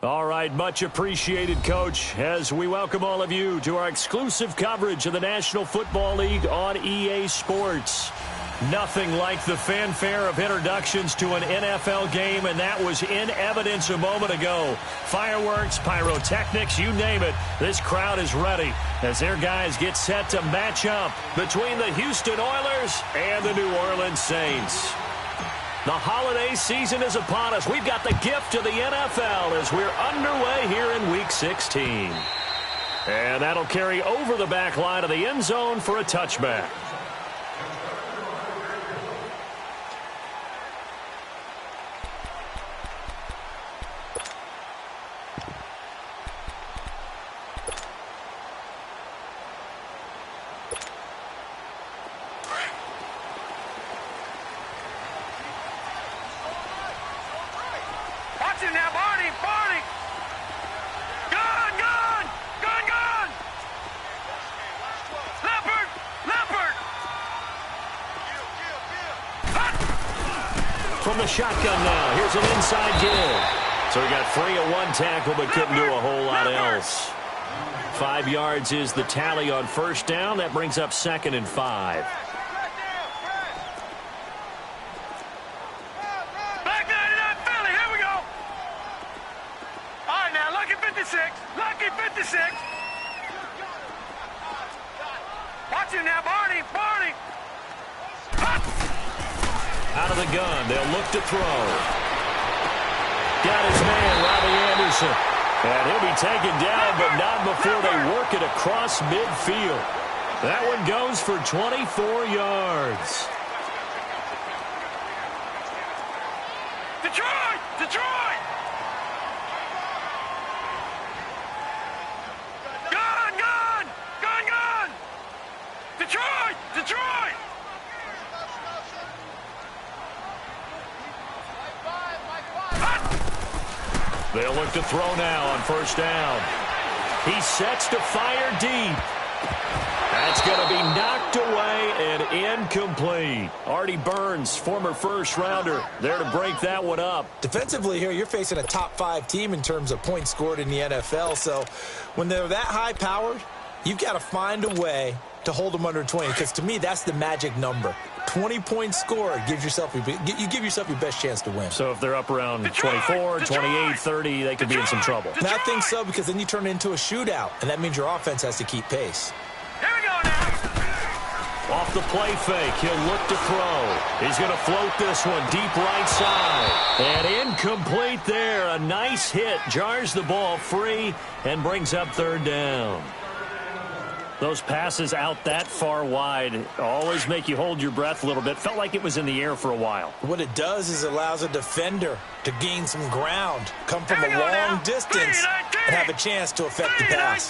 All right, much appreciated, Coach, as we welcome all of you to our exclusive coverage of the National Football League on EA Sports. Nothing like the fanfare of introductions to an NFL game, and that was in evidence a moment ago. Fireworks, pyrotechnics, you name it. This crowd is ready as their guys get set to match up between the Houston Oilers and the New Orleans Saints. The holiday season is upon us. We've got the gift of the NFL as we're underway here in Week 16. And that'll carry over the back line of the end zone for a touchback. From the shotgun now, here's an inside give. So he got free of one tackle but couldn't do a whole lot else. 5 yards is the tally on first down. That brings up 2nd and 5. Back 99 Philly, here we go. All right, now, lucky 56. Lucky 56. Watch it now, Barney. Out of the gun, they'll look to throw. Got his man, Robbie Anderson. And he'll be taken down, but not before they work it across midfield. That one goes for 24 yards. Detroit! Detroit! Gun! Gun! Gun! Gun! Detroit! Detroit! They'll look to throw now on first down. He sets to fire deep. That's going to be knocked away and incomplete. Artie Burns, former first-rounder, there to break that one up. Defensively here, you're facing a top-5 team in terms of points scored in the NFL. So when they're that high-powered, you've got to find a way to hold them under 20, because to me, that's the magic number. 20 points scored, you give yourself your best chance to win. So if they're up around 24, 28, 30, they could be in some trouble. And I think so, because then you turn it into a shootout, and that means your offense has to keep pace. Here we go now. Off the play fake, he'll look to throw. He's going to float this one deep right side. And incomplete there. A nice hit, jars the ball free, and brings up 3rd down. Those passes out that far wide always make you hold your breath a little bit. Felt like it was in the air for a while. What it does is it allows a defender to gain some ground, come from a long distance, and have a chance to affect the pass.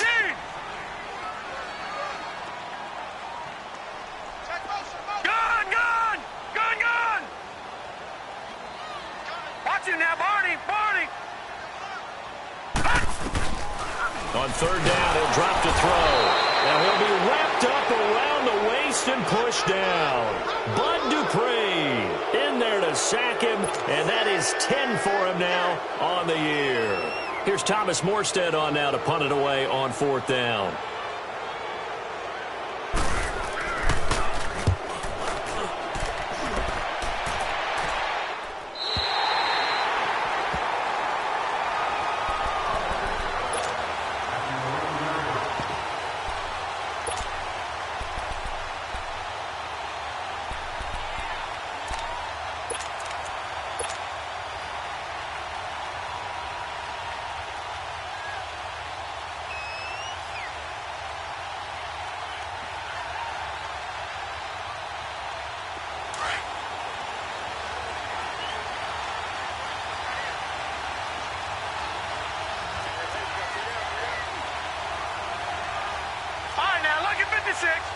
Gun! Gun! Gun! Gun! Watch him now, Barney! On 3rd down, he'll drop to throw. And he'll be wrapped up around the waist and pushed down. Bud Dupree in there to sack him, and that is 10 for him now on the year. Here's Thomas Morstead on now to punt it away on 4th down.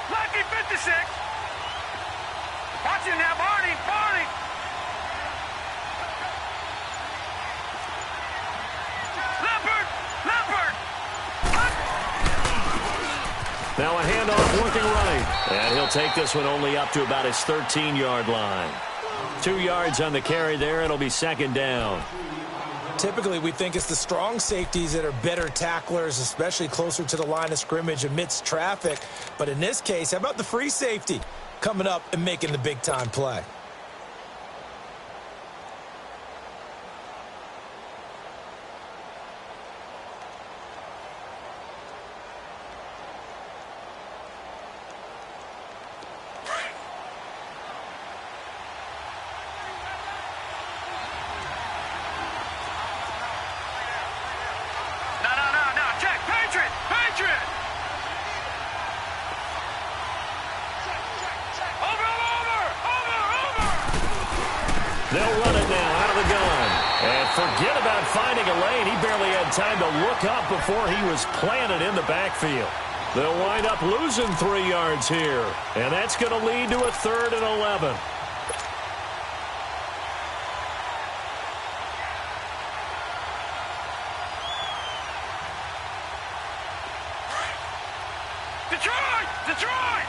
Lucky 56. Watch him now, Barney. Leopard. Now a handoff working right. And he'll take this one only up to about his 13-yard line. 2 yards on the carry there. It'll be 2nd down. Typically, we think it's the strong safeties that are better tacklers, especially closer to the line of scrimmage amidst traffic. But in this case, how about the free safety coming up and making the big-time play? They'll run it now out of the gun. And forget about finding a lane. He barely had time to look up before he was planted in the backfield. They'll wind up losing 3 yards here. And that's going to lead to a 3rd and 11. Detroit! Detroit!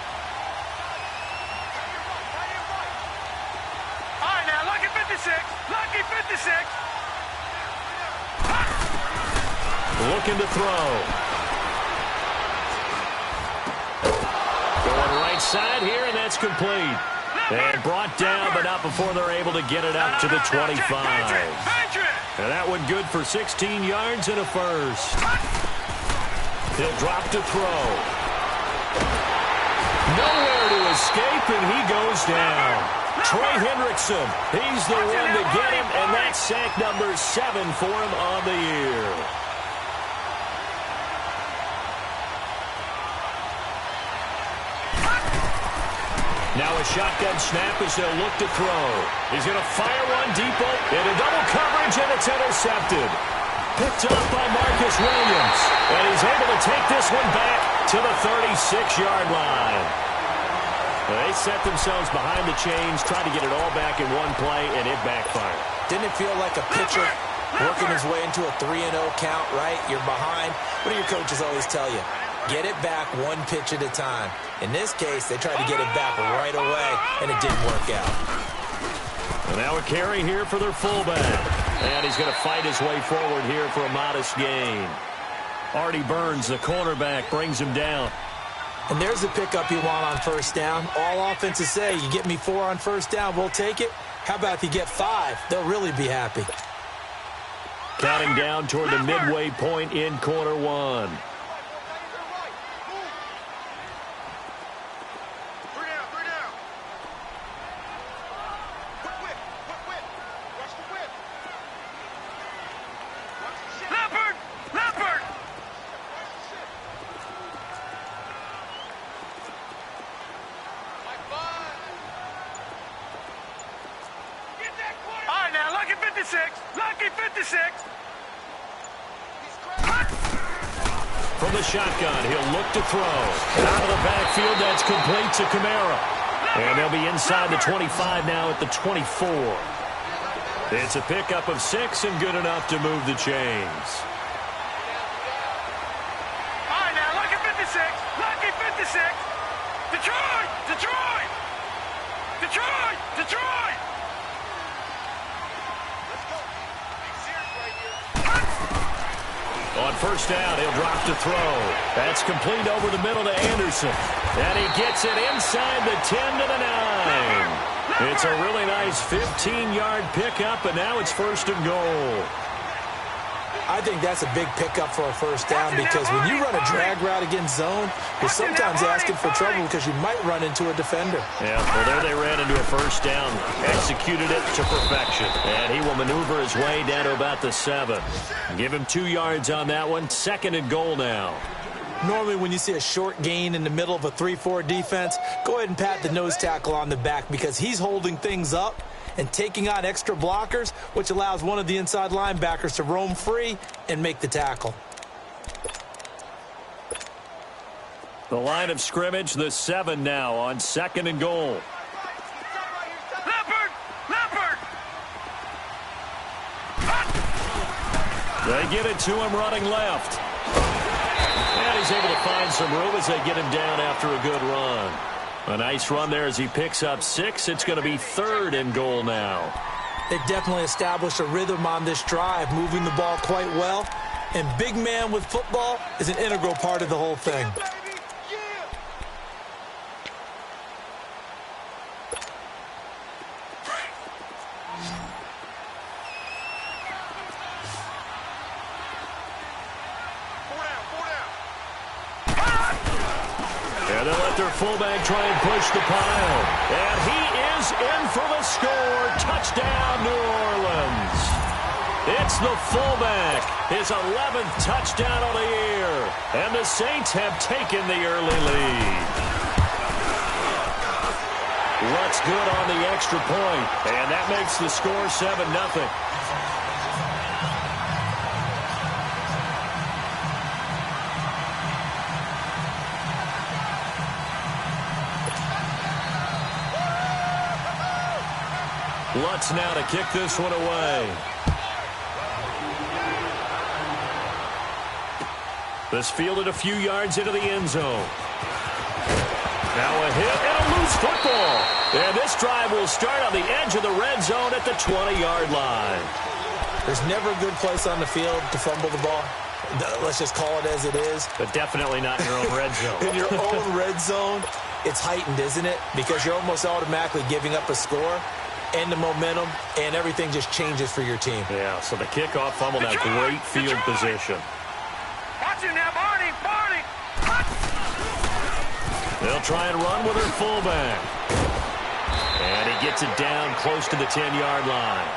All right, now, lucky 56. Lucky 56. Looking to throw. Going right side here, and that's complete. And brought down, but not before they're able to get it up to the 25. And that one good for 16 yards and a first. He'll drop to throw. Nowhere to escape, and he goes down. Trey Hendrickson, he's the one to get him, and that's sack number 7 for him on the year. Now a shotgun snap as they'll look to throw. He's going to fire one deep into double coverage, and it's intercepted. Picked up by Marcus Williams, and he's able to take this one back to the 36-yard line. They set themselves behind the chains, tried to get it all back in one play, and it backfired. Didn't it feel like a pitcher working his way into a 3-0 count, right? You're behind. What do your coaches always tell you? Get it back one pitch at a time. In this case, they tried to get it back right away, and it didn't work out. And now a carry here for their fullback. And he's going to fight his way forward here for a modest gain. Artie Burns, the cornerback, brings him down. And there's the pickup you want on first down. All offenses say, you get me 4 on first down, we'll take it. How about if you get 5? They'll really be happy. Counting down toward the midway point in quarter 1. From the shotgun, he'll look to throw. Out of the backfield, that's complete to Kamara. And they'll be inside the 25 now at the 24. It's a pickup of 6 and good enough to move the chains. All right, now, lucky 56. Lucky 56. Detroit! Detroit! Detroit! Detroit! On first down, he'll drop to throw. That's complete over the middle to Anderson. And he gets it inside the 10 to the 9. It's a really nice 15-yard pickup, and now it's 1st and goal. I think that's a big pickup for a first down because when you run a drag route against zone, you're sometimes asking for trouble because you might run into a defender. Yeah, well, there they ran into a first down, executed it to perfection. And he will maneuver his way down to about the 7. Give him 2 yards on that one. 2nd and goal now. Normally when you see a short gain in the middle of a 3-4 defense, go ahead and pat the nose tackle on the back because he's holding things up and taking on extra blockers, which allows one of the inside linebackers to roam free and make the tackle. The line of scrimmage, the 7 now on 2nd and goal. Leopard! Leopard! They get it to him running left. And he's able to find some room as they get him down after a good run. A nice run there as he picks up 6. It's going to be 3rd and goal now. They definitely established a rhythm on this drive, moving the ball quite well. And big man with football is an integral part of the whole thing. And they'll let their fullback try and push the pile. And he is in for the score. Touchdown, New Orleans. It's the fullback, his 11th touchdown of the year. And the Saints have taken the early lead. Lutz good on the extra point, and that makes the score 7-0. Lutz now to kick this one away. This fielded a few yards into the end zone. Now a hit and a loose football. And this drive will start on the edge of the red zone at the 20-yard line. There's never a good place on the field to fumble the ball. Let's just call it as it is. But definitely not in your own red zone. In your own red zone, it's heightened, isn't it? Because you're almost automatically giving up a score and the momentum, and everything just changes for your team. Yeah, so the kickoff fumble, now great field position. Watch him now, Barney, Barney. They'll try and run with their fullback. And he gets it down close to the 10-yard line.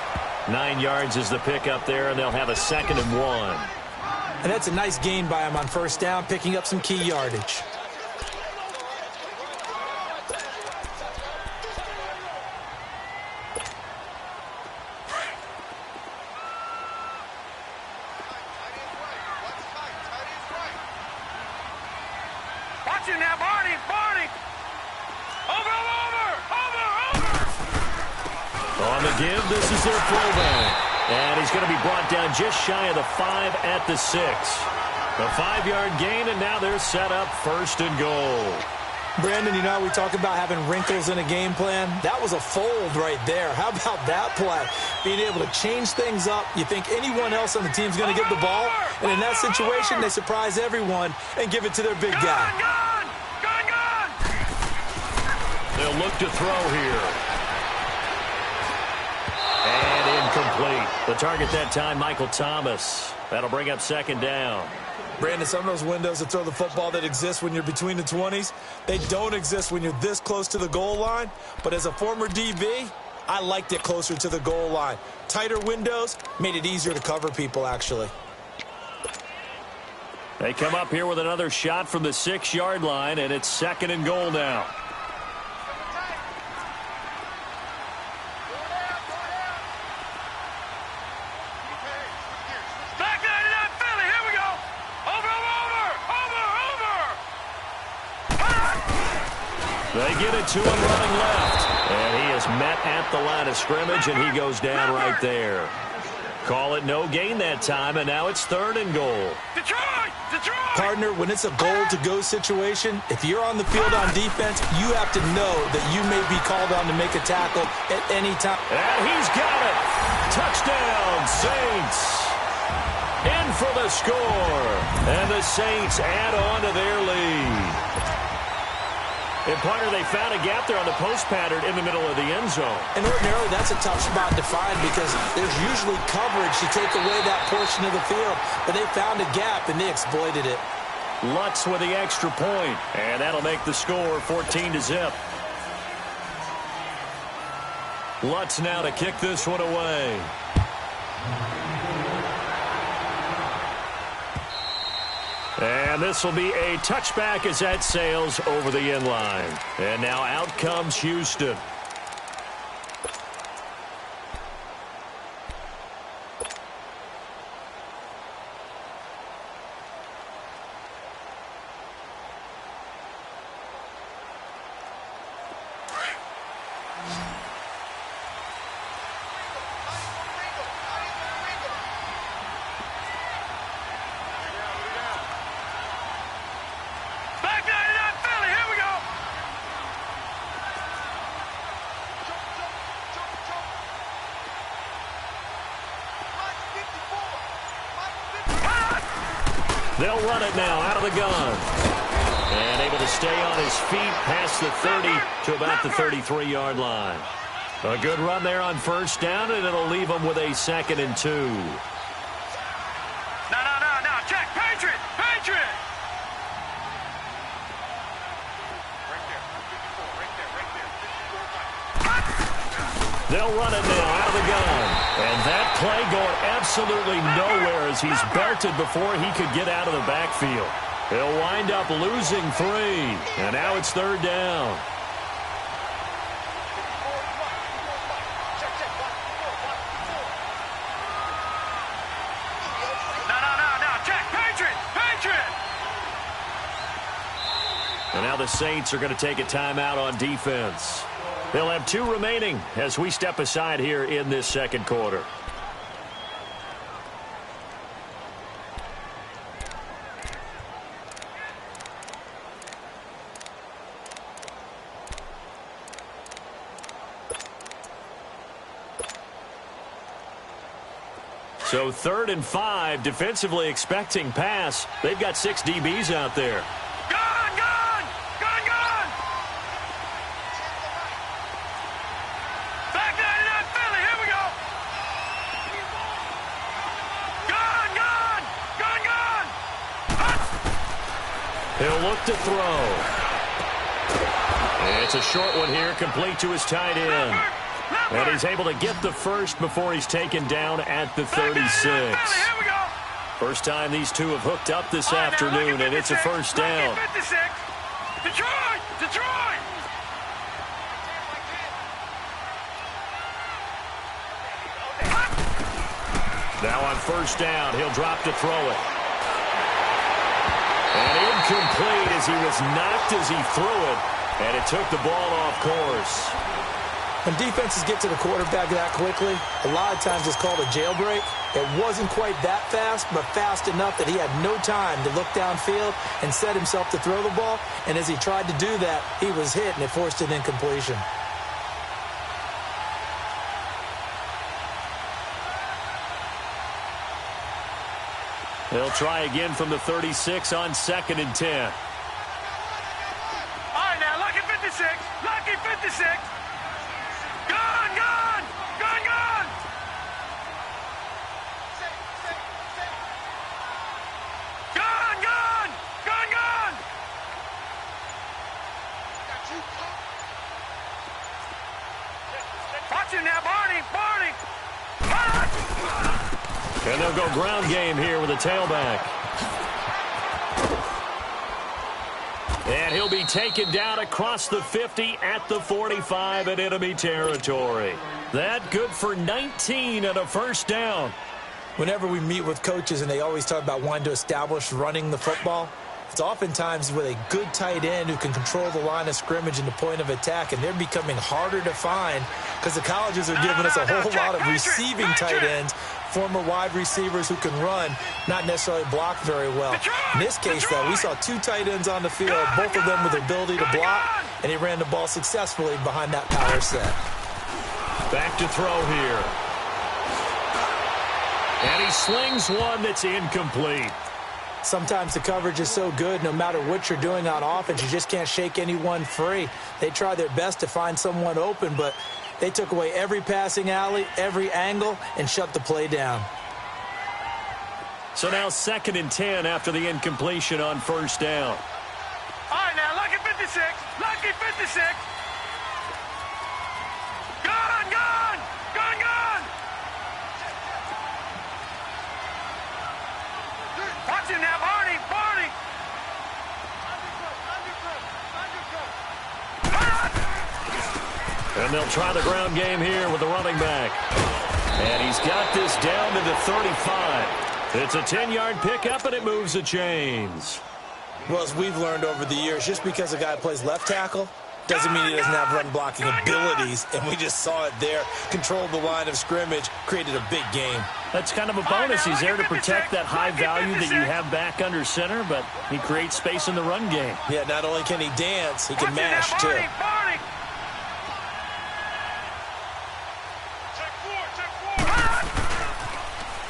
9 yards is the pickup there, and they'll have a 2nd and 1. And that's a nice gain by him on first down, picking up some key yardage. Watch him now, Barney, Barney. Over. On the give, this is their fullback. And he's going to be brought down just shy of the 5 at the 6. The 5-yard gain, and now they're set up 1st and goal. Brandon, you know, we talk about having wrinkles in a game plan. That was a fold right there. How about that play? Being able to change things up. You think anyone else on the team's going to get the ball, and in that situation, they surprise everyone and give it to their big guy. Gun. They'll look to throw here. And incomplete. The target that time, Michael Thomas. That'll bring up 2nd down. Brandon, some of those windows to throw the football that exist when you're between the 20s, they don't exist when you're this close to the goal line. But as a former DB, I liked it closer to the goal line. Tighter windows made it easier to cover people, actually. They come up here with another shot from the 6-yard line, and it's 2nd and goal now. They get it to him running left. And he is met at the line of scrimmage, and he goes down right there. Call it no gain that time, and now it's 3rd and goal. Detroit! Partner, when it's a goal-to-go situation, if you're on the field on defense, you have to know that you may be called on to make a tackle at any time. And he's got it. Touchdown, Saints. In for the score. And the Saints add on to their lead. And, partner, they found a gap there on the post pattern in the middle of the end zone. And ordinarily, that's a tough spot to find because there's usually coverage to take away that portion of the field. But they found a gap, and they exploited it. Lutz with the extra point, and that'll make the score 14-0. Lutz now to kick this one away. And this will be a touchback as that sails over the end line. And now out comes Houston. They'll run it now out of the gun. And able to stay on his feet past the 30 to about the 33-yard line. A good run there on first down, and it'll leave them with a 2nd and 2. No. Check. Patriot. They'll run it now out of the gun. And that play going absolutely nowhere as he's belted before he could get out of the backfield. He'll wind up losing 3. And now it's 3rd down. No. Check. Patriot. And now the Saints are going to take a timeout on defense. They'll have 2 remaining as we step aside here in this 2nd quarter. So 3rd and 5, defensively expecting pass. They've got 6 DBs out there. Gun! Back 99 Philly, here we go! Gun! He'll look to throw. And it's a short one here, complete to his tight end. And he's able to get the first before he's taken down at the 36. First time these two have hooked up this afternoon, and it's a first down. Detroit! Now on first down, he'll drop to throw it. And incomplete as he was knocked as he threw it, and it took the ball off course. When defenses get to the quarterback that quickly, a lot of times it's called a jailbreak. It wasn't quite that fast, but fast enough that he had no time to look downfield and set himself to throw the ball. And as he tried to do that, he was hit, and it forced an incompletion. They'll try again from the 36 on 2nd and 10. All right, now, lucky 56. Gun! Watch him now, Barney! And they'll go ground game here with a tailback. And he'll be taken down across the 50 at the 45 in enemy territory. That good for 19 and a first down. Whenever we meet with coaches and they always talk about wanting to establish running the football, it's oftentimes with a good tight end who can control the line of scrimmage and the point of attack, and they're becoming harder to find because the colleges are giving us a whole lot of receiving tight ends, former wide receivers who can run, not necessarily block very well. In this case, though, we saw 2 tight ends on the field, both of them with the ability to block, and he ran the ball successfully behind that power set. Back to throw here. And he slings one that's incomplete. Sometimes the coverage is so good, no matter what you're doing on offense, you just can't shake anyone free. They try their best to find someone open, but they took away every passing alley, every angle, and shut the play down. So now 2nd and 10 after the incompletion on first down. All right, now, lucky 56. Gun! Watch him now, Barney! And they'll try the ground game here with the running back. And he's got this down to the 35. It's a 10-yard pickup, and it moves the chains. Well, as we've learned over the years, just because a guy plays left tackle doesn't mean he doesn't have run-blocking abilities, and we just saw it there. Controlled the line of scrimmage, created a big game. That's kind of a bonus. He's there to protect that high value that you have back under center, but he creates space in the run game. Yeah, not only can he dance, he can mash, too. Barney!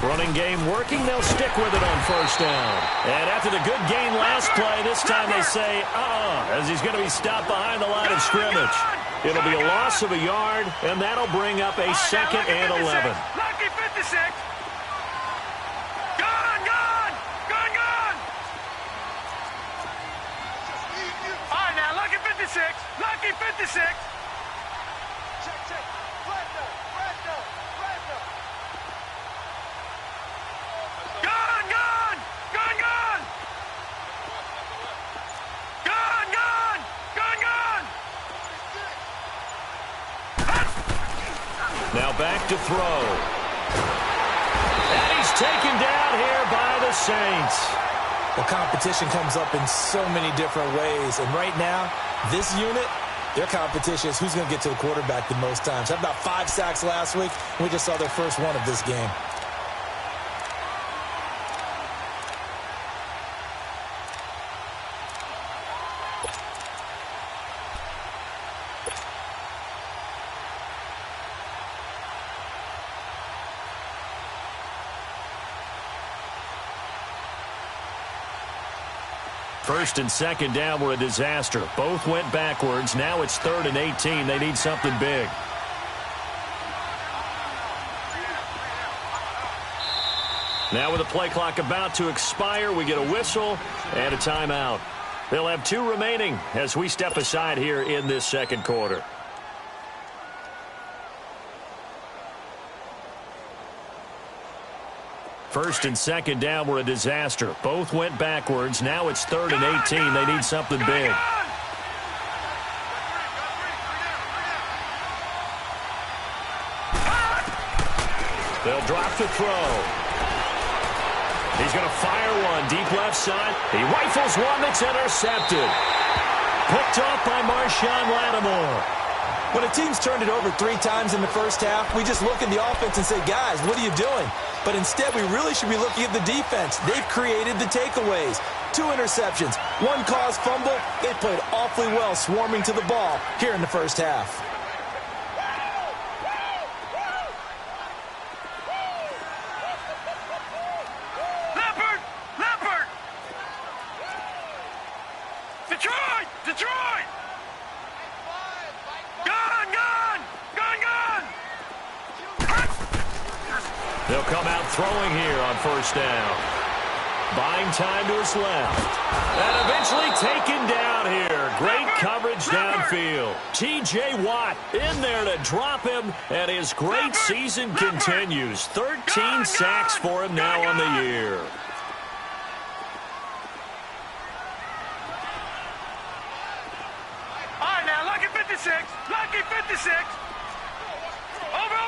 Running game working. They'll stick with it on first down. And after the good gain last play, this time they say, as he's going to be stopped behind the line of scrimmage. It'll be a loss of a yard, and that'll bring up a second and 11. Lucky 56. Gone. All right, now, lucky 56. Lucky 56. Check. Brando. Gone. Now back to throw. And he's taken down here by the Saints. The competition comes up in so many different ways. And right now, this unit, their competition is who's going to get to the quarterback the most times. Had about 5 sacks last week. We just saw their first one of this game. First and second down were a disaster. Both went backwards. Now it's 3rd and 18. They need something big. Now with the play clock about to expire, we get a whistle and a timeout. They'll have 2 remaining as we step aside here in this second quarter. First and second down were a disaster. Both went backwards. Now it's 3rd and 18. They need something big. They'll drop the throw. He's going to fire one deep left side. He rifles one that's intercepted. Picked off by Marshawn Lattimore. When a team's turned it over 3 times in the first half, we just look at the offense and say, guys, what are you doing? But instead, we really should be looking at the defense. They've created the takeaways. 2 interceptions, 1 caused fumble. They played awfully well swarming to the ball here in the first half. Leopard! Detroit! They'll come out throwing here on first down. Buying time to his left. And eventually taken down here. Great coverage downfield. T.J. Watt in there to drop him, and his great season continues. 13 sacks for him now on the year. All right, now, lucky 56. Over.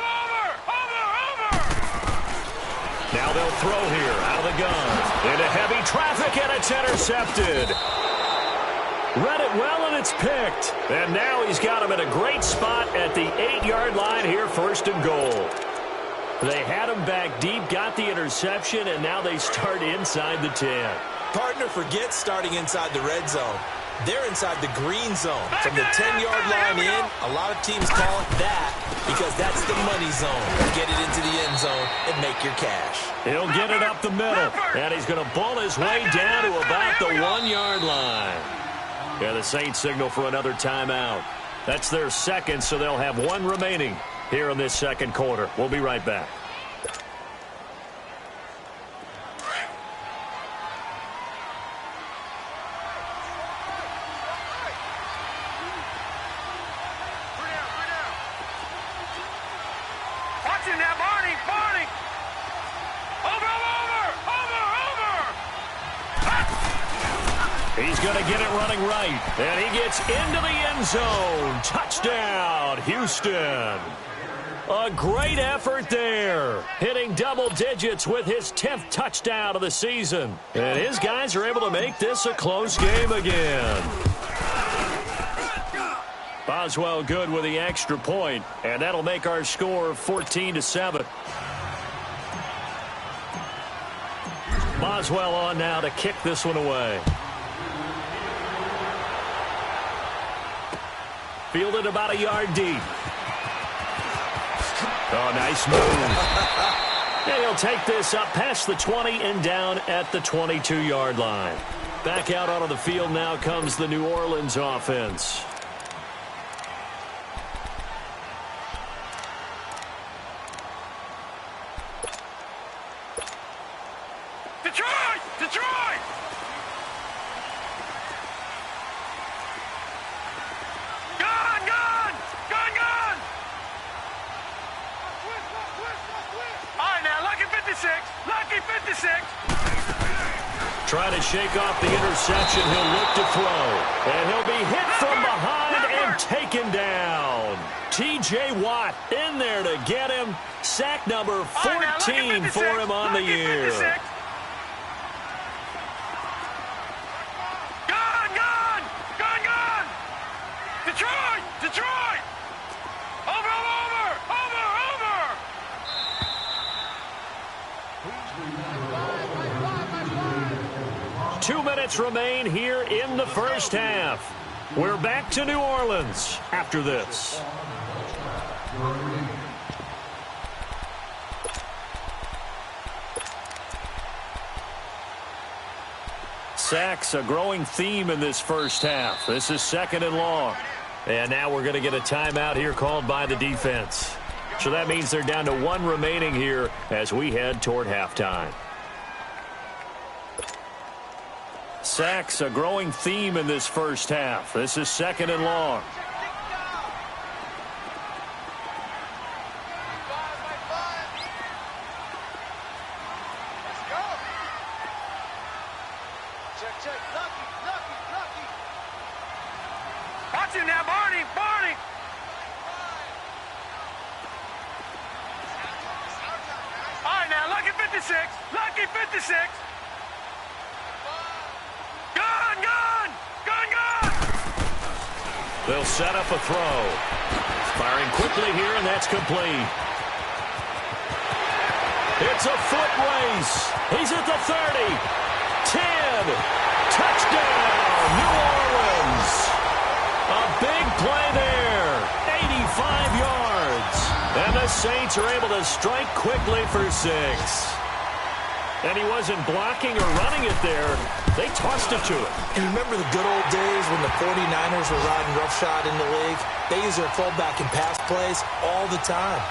Now they'll throw here out of the gun. Into heavy traffic, and it's intercepted. Read it well, and it's picked. And now he's got him in a great spot at the 8-yard line here, 1st and goal. They had him back deep, got the interception, and now they start inside the 10. Partner, forget starting inside the red zone. They're inside the green zone. From the 10-yard line in, a lot of teams call it that because that's the money zone. Get it into the end zone and make your cash. He'll get it up the middle, and he's going to bull his way down to about the 1-yard line. Yeah, the Saints signal for another timeout. That's their second, so they'll have 1 remaining here in this second quarter. We'll be right back. He's going to get it running right. And he gets into the end zone. Touchdown, Houston. A great effort there. Hitting double digits with his 10th touchdown of the season. And his guys are able to make this a close game again. Boswell good with the extra point. And that'll make our score 14-7. Boswell on now to kick this one away. Fielded about a yard deep. Oh, nice move. And he'll take this up past the 20 and down at the 22-yard line. Back out onto the field now comes the New Orleans offense. Detroit! Detroit! Gone! Gone! Gone! Gone! All right, now, lucky 56. Lucky 56. Trying to shake off the interception. He'll look to throw. And he'll be hit from behind and taken down. T.J. Watt in there to get him. Sack number 14 for him on the year. Gone! Gone! Gone! Gone! Detroit! Detroit! Over! Over! Over! Over! 2 minutes remain here in the first half. We're back to New Orleans after this. Sacks, a growing theme in this first half. This is 2nd and long. And now we're going to get a timeout here called by the defense. So that means they're down to 1 remaining here as we head toward halftime. Sacks, a growing theme in this first half. This is 2nd and long. Watch him now, Barney! Barney! All right, now, lucky 56. Lucky 56. Gone! Gone! Gone! Gone! They'll set up a throw. Firing quickly here, and that's complete. It's a foot race. He's at the 30. 10. Touchdown, New Orleans. A big play there. 85 yards. And the Saints are able to strike quickly for 6. And he wasn't blocking or running it there. They tossed it to him. And remember the good old days when the 49ers were riding roughshod in the league? They used their fullback in pass plays all the time.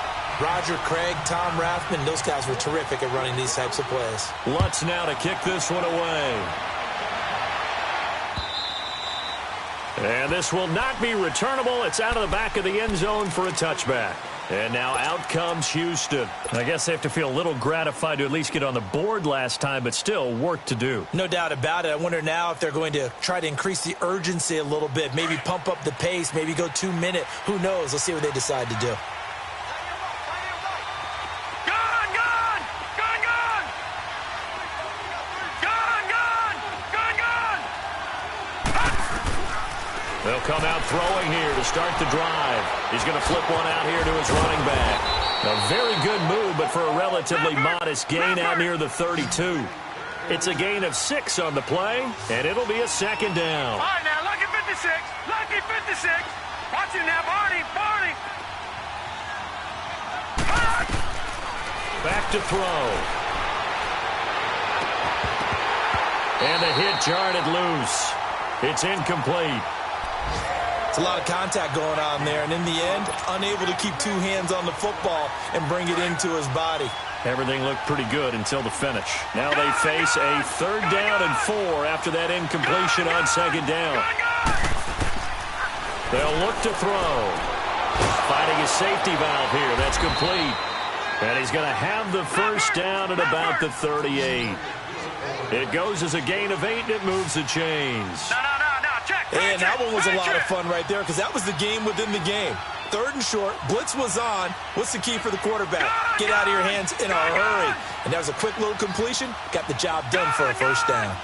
Roger Craig, Tom Rathman, those guys were terrific at running these types of plays. Lutz now to kick this one away. And this will not be returnable. It's out of the back of the end zone for a touchback. And now out comes Houston. I guess they have to feel a little gratified to at least get on the board last time, but still work to do. No doubt about it. I wonder now if they're going to try to increase the urgency a little bit, maybe pump up the pace, maybe go 2 minute. Who knows? Let's see what they decide to do. Gone! Gone! Gone! Gone! Gone! Gone! Gone! Gone! They'll come out throwing here to start the drive. He's going to flip one out here to his running back. A very good move, but for a relatively modest gain out near the 32. It's a gain of 6 on the play, and it'll be a 2nd down. All right, now, lucky 56. Lucky 56. Watch him now, Barney. Barney. Back to throw. And the hit jarred it loose. It's incomplete. It's a lot of contact going on there, and in the end, unable to keep 2 hands on the football and bring it into his body. Everything looked pretty good until the finish. Now they face a 3rd down and 4 after that incompletion on 2nd down. They'll look to throw. Finding a safety valve here. That's complete. And he's going to have the 1st down at about the 38. It goes as a gain of 8, and it moves the chains. And that one was a lot of fun right there because that was the game within the game. 3rd and short, blitz was on. What's the key for the quarterback? Get out of your hands in a hurry. And that was a quick little completion. Got the job done for a 1st down.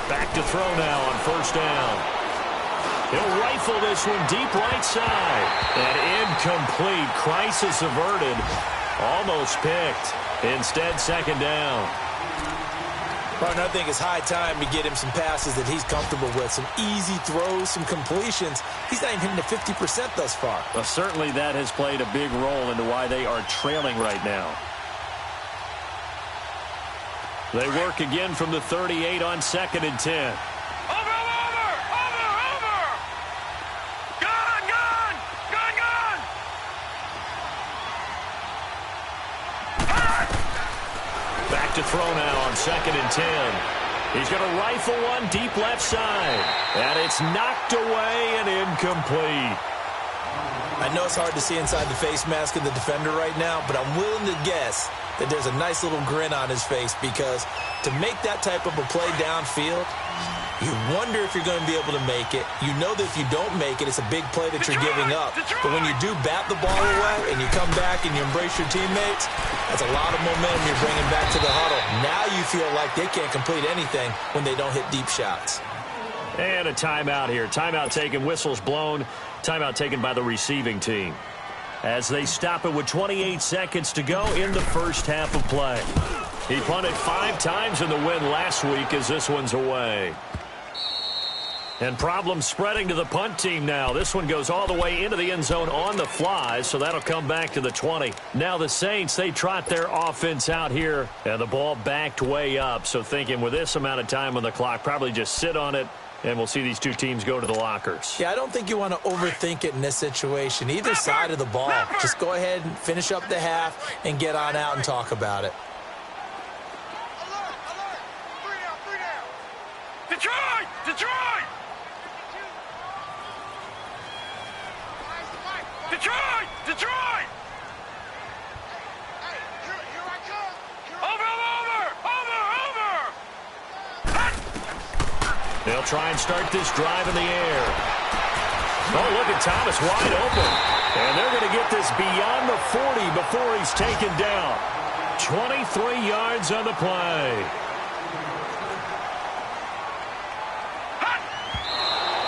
Back to throw now on 1st down. He'll rifle this one deep right side. And incomplete. Crisis averted. Almost picked. Instead, 2nd down. Partner, I think it's high time to get him some passes that he's comfortable with, some easy throws, some completions. He's not even hitting the 50% thus far. Well, certainly that has played a big role into why they are trailing right now. They work again from the 38 on 2nd and 10. Over! Gun! Back to throw now on 2nd and 10. He's going to rifle one deep left side. And it's knocked away and incomplete. I know it's hard to see inside the face mask of the defender right now, but I'm willing to guess that there's a nice little grin on his face, because to make that type of a play downfield, you wonder if you're going to be able to make it. You know that if you don't make it, it's a big play that you're giving up. But when you do bat the ball away and you come back and you embrace your teammates, that's a lot of momentum you're bringing back to the huddle. Now you feel like they can't complete anything when they don't hit deep shots. And a timeout here. Timeout taken, whistles blown. Timeout taken by the receiving team, as they stop it with 28 seconds to go in the first half of play. He punted 5 times in the win last week, as this one's away. And problems spreading to the punt team now. This one goes all the way into the end zone on the fly, so that'll come back to the 20. Now the Saints, they trot their offense out here, and the ball backed way up. So thinking with this amount of time on the clock, probably just sit on it, and we'll see these two teams go to the lockers. Yeah, I don't think you want to overthink it in this situation. Either side of the ball. Just go ahead and finish up the half and get on out and talk about it. Alert! 3 down! Detroit! Hey, here I come! Over! They'll try and start this drive in the air. Oh, look at Thomas wide open. And they're going to get this beyond the 40 before he's taken down. 23 yards on the play.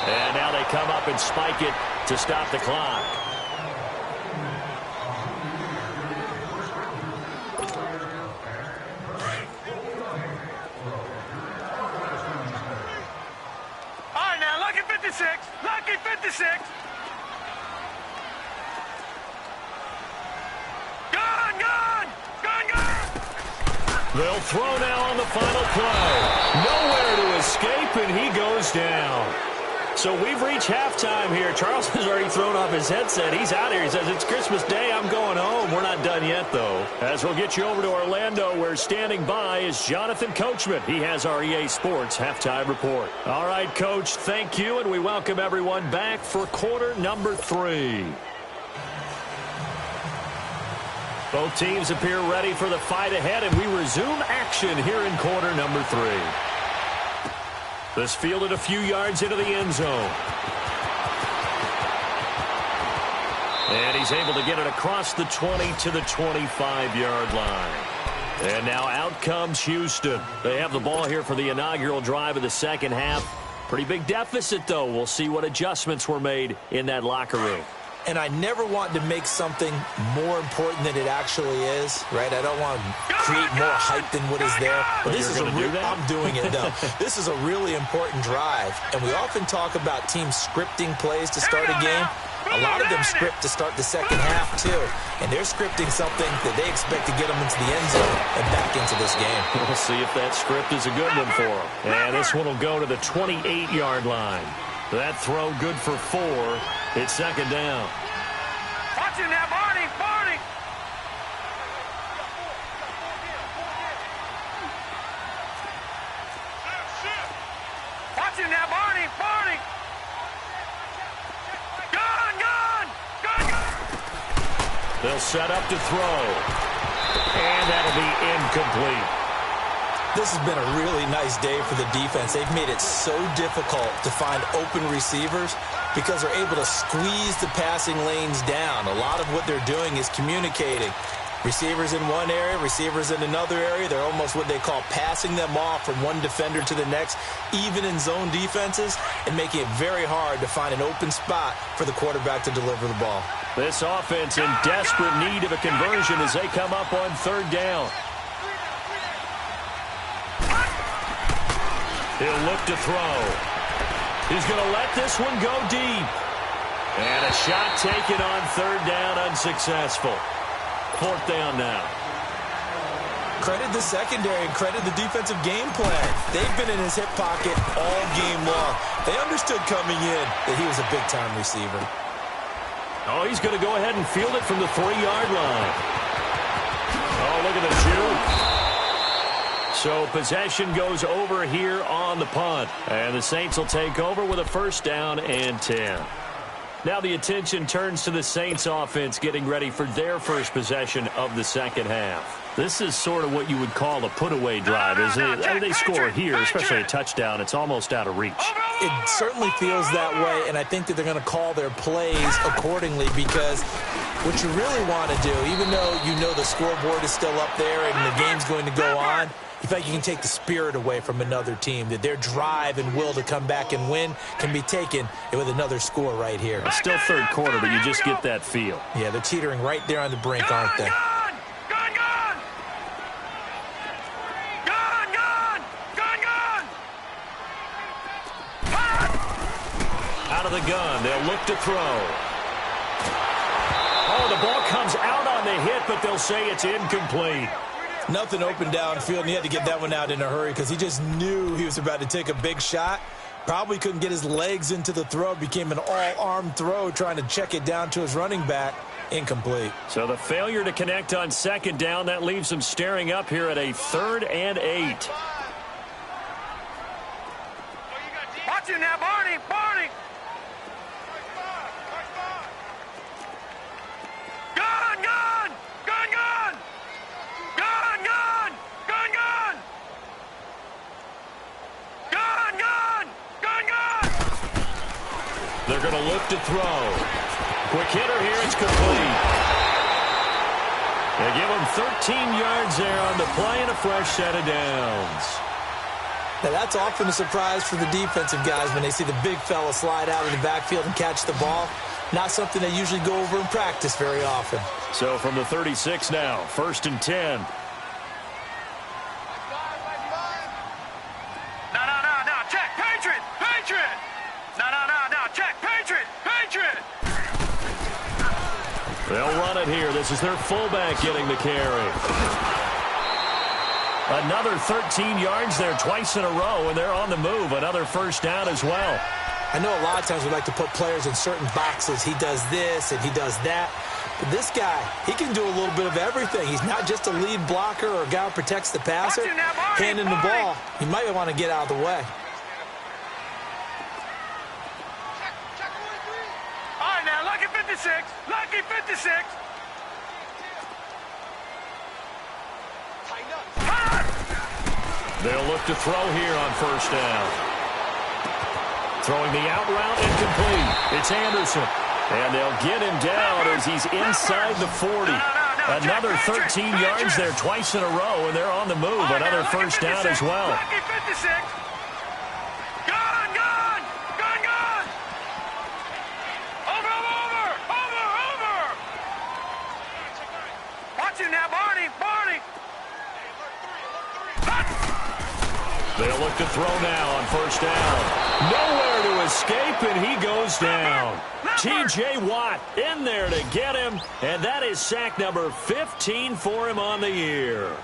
And now they come up and spike it to stop the clock. All right, now, lucky 56. Lucky 56. Gun! They'll throw now on the final play. Nowhere to escape, and he goes down. So we've reached halftime here. Charles has already thrown off his headset. He's out here. He says, it's Christmas Day. I'm going home. We're not done yet, though. As we'll get you over to Orlando, where standing by is Jonathan Coachman. He has our EA Sports halftime report. All right, Coach, thank you, and we welcome everyone back for quarter number 3. Both teams appear ready for the fight ahead, and we resume action here in quarter number 3. This fielded a few yards into the end zone. And he's able to get it across the 20 to the 25-yard line. And now out comes Houston. They have the ball here for the inaugural drive of the second half. Pretty big deficit, though. We'll see what adjustments were made in that locker room. And I never want to make something more important than it actually is, right? I don't want to create more hype than what is there. But this is I'm doing it, though. This is a really important drive. And we often talk about teams scripting plays to start a game. A lot of them script to start the second half, too. And they're scripting something that they expect to get them into the end zone and back into this game. We'll see if that script is a good one for them. And this one will go to the 28-yard line. That throw good for 4. It's second down. Watch him now, Barney! Watch him now, Barney! Gun! They'll set up to throw. And that'll be incomplete. This has been a really nice day for the defense. They've made it so difficult to find open receivers because they're able to squeeze the passing lanes down. A lot of what they're doing is communicating. Receivers in one area, receivers in another area. They're almost what they call passing them off from one defender to the next, even in zone defenses, and making it very hard to find an open spot for the quarterback to deliver the ball. This offense in desperate need of a conversion as they come up on third down. He'll look to throw. He's going to let this one go deep. And a shot taken on third down, unsuccessful. Fourth down now. Credit the secondary and credit the defensive game plan. They've been in his hip pocket all game long. They understood coming in that he was a big-time receiver. Oh, he's going to go ahead and field it from the 3-yard line. Oh, look at the shoot. So possession goes over here on the punt. And the Saints will take over with a first down and 10. Now the attention turns to the Saints offense getting ready for their first possession of the second half. This is sort of what you would call a put-away drive, isn't it? They score here, especially a touchdown. It's almost out of reach. It certainly feels that way, and I think that they're going to call their plays accordingly because what you really want to do, even though you know the scoreboard is still up there and the game's going to go on, you feel like you can take the spirit away from another team, that their drive and will to come back and win can be taken with another score right here. It's still third quarter, but you just get that feel. Yeah, they're teetering right there on the brink, aren't they? Out of the gun, they'll look to throw. Oh, the ball comes out on the hit, but they'll say it's incomplete. Nothing open downfield, and he had to get that one out in a hurry because he just knew he was about to take a big shot. Probably couldn't get his legs into the throw. Became an all-arm throw trying to check it down to his running back. Incomplete. So the failure to connect on second down, that leaves them staring up here at a 3rd and 8. Watch him now, Barney! Barney! Gun! Gun! Gun! Gun! Gun! Gun! Gun! Gun! Gun! Gun! Gun! Gun! They're going to look to throw. Quick hitter here, it's complete. They give him 13 yards there on the play and a fresh set of downs. Now, that's often a surprise for the defensive guys when they see the big fella slide out of the backfield and catch the ball. Not something they usually go over in practice very often. So from the 36 now, 1st and 10. No, check, Patriot! Patriot! No, check, Patriot! Patriot! They'll run it here. This is their fullback getting the carry. Another 13 yards there twice in a row, and they're on the move. Another first down as well. I know a lot of times we like to put players in certain boxes. He does this and he does that. But this guy, he can do a little bit of everything. He's not just a lead blocker or a guy who protects the passer. Handing the ball, he might want to get out of the way. All right, now, lucky 56. Lucky 56. They'll look to throw here on first down. Throwing the out route incomplete. It's Anderson. And they'll get him down as he's inside the 40. Another 13 yards there twice in a row, and they're on the move. Another first down as well. Lucky 56. Gun, gun, gun, gun. Over. Watch him now, Barney. They'll look to throw now on first down. Nowhere to escape, and he goes down. T.J. Watt in there to get him, and that is sack number 15 for him on the year.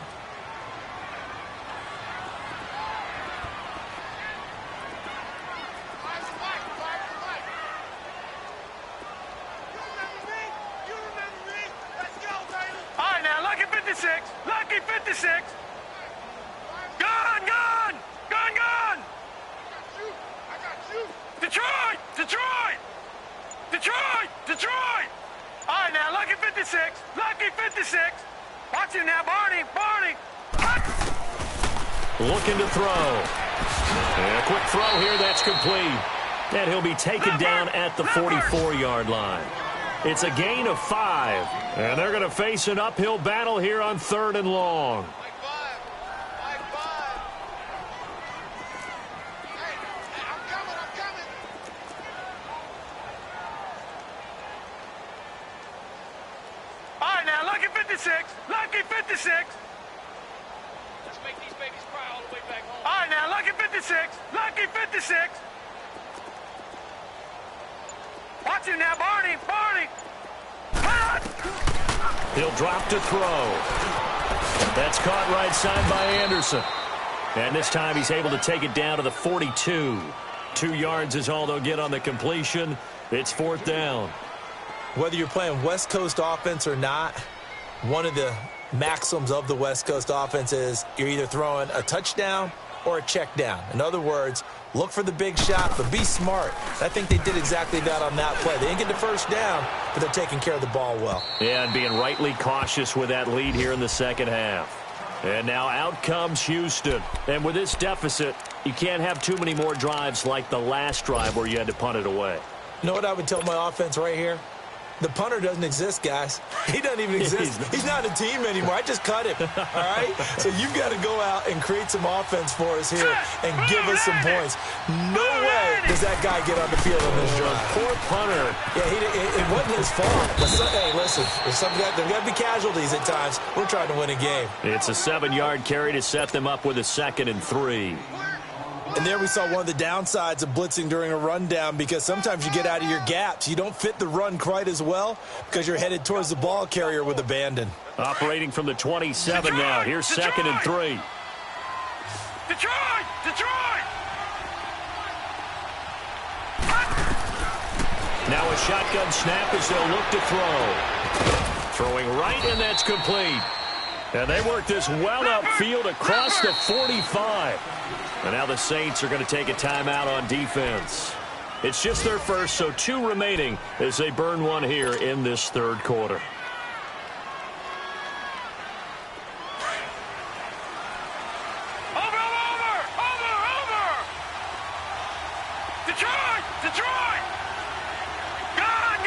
All right, now, lucky 56. Lucky 56. Gun, gun, gun, gun. I got you. Detroit. All right, now, lucky 56. Lucky 56. Watch him now, Barney. Looking to throw. And a quick throw here, that's complete. And he'll be taken down at the 44-yard line. It's a gain of 5. And they're going to face an uphill battle here on 3rd and long. All right, now, lucky 56. Lucky 56. All right, now, lucky 56. Lucky 56. Watch him now, Barney. Barney. He'll drop to throw. That's caught right side by Anderson. And this time he's able to take it down to the 42. 2 yards is all they'll get on the completion. It's 4th down. Whether you're playing West Coast offense or not, one of the maxims of the West Coast offense is you're either throwing a touchdown or a check down. In other words, look for the big shot, but be smart. I think they did exactly that on that play. They didn't get the first down, but they're taking care of the ball well. Yeah, and being rightly cautious with that lead here in the second half. And now out comes Houston. And with this deficit, you can't have too many more drives like the last drive where you had to punt it away. You know what I would tell my offense right here? The punter doesn't exist, guys. He doesn't even exist. He's not a team anymore. I just cut him, all right? So you've got to go out and create some offense for us here and give us some points. No way does that guy get on the field on this drive. Poor punter. Yeah, it wasn't his fault. But hey, listen, there's got to be casualties at times. We're trying to win a game. It's a 7-yard carry to set them up with a 2nd and 3. And there we saw one of the downsides of blitzing during a rundown, because sometimes you get out of your gaps. You don't fit the run quite as well because you're headed towards the ball carrier with abandon. Operating from the 27 now. Here's 2nd and 3. Detroit! Detroit! Now a shotgun snap as they'll look to throw. Throwing right, and that's complete. And they work this well upfield across the 45. And now the Saints are going to take a timeout on defense. It's just their first, so 2 remaining as they burn one here in this 3rd quarter. Over! Detroit! Detroit! Gun!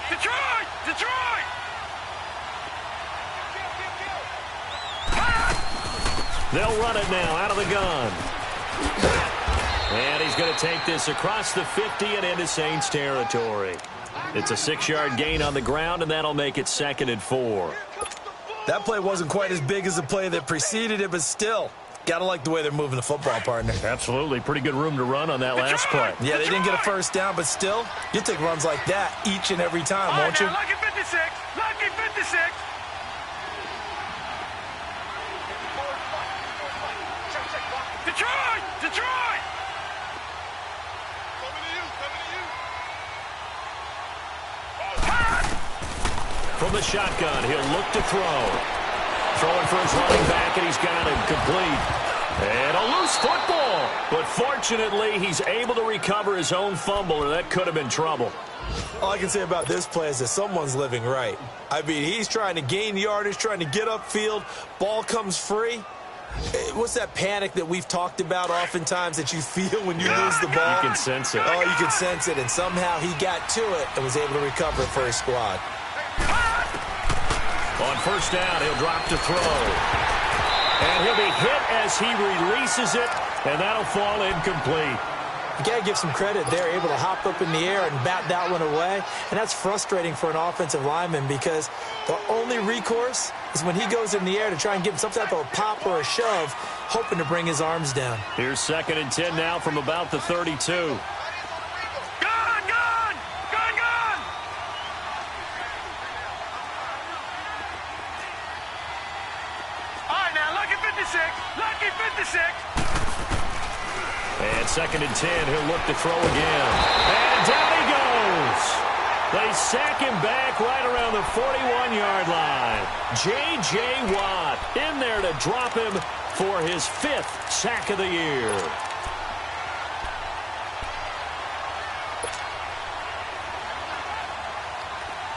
Detroit! Detroit! They'll run it now out of the gun. And he's going to take this across the 50 and into Saints territory. It's a 6-yard gain on the ground, and that'll make it 2nd and 4. That play wasn't quite as big as the play that preceded it, but still, got to like the way they're moving the football, partner. Absolutely. Pretty good room to run on that last play. Yeah, they didn't get a first down, but still, you take runs like that each and every time, won't you? Lucky 56! Lucky 56! Detroit! Detroit! From the shotgun, he'll look to throw. Throwing for his running back, and he's got him complete. And a loose football. But fortunately, he's able to recover his own fumble, or that could have been trouble. All I can say about this play is that someone's living right. I mean, he's trying to gain yardage, trying to get upfield. Ball comes free. What's that panic that we've talked about oftentimes that you feel when you lose the ball? You can sense it. Oh, you can sense it. And somehow he got to it and was able to recover it for his squad. On first down, he'll drop to throw. And he'll be hit as he releases it, and that'll fall incomplete. You got to give some credit. They're able to hop up in the air and bat that one away. And that's frustrating for an offensive lineman because the only recourse is when he goes in the air to try and give him some type of a pop or a shove, hoping to bring his arms down. Here's 2nd and 10 now from about the 32. Lucky 56. And 2nd and 10, he'll look to throw again. And down he goes. They sack him back right around the 41-yard line. J.J. Watt in there to drop him for his 5th sack of the year.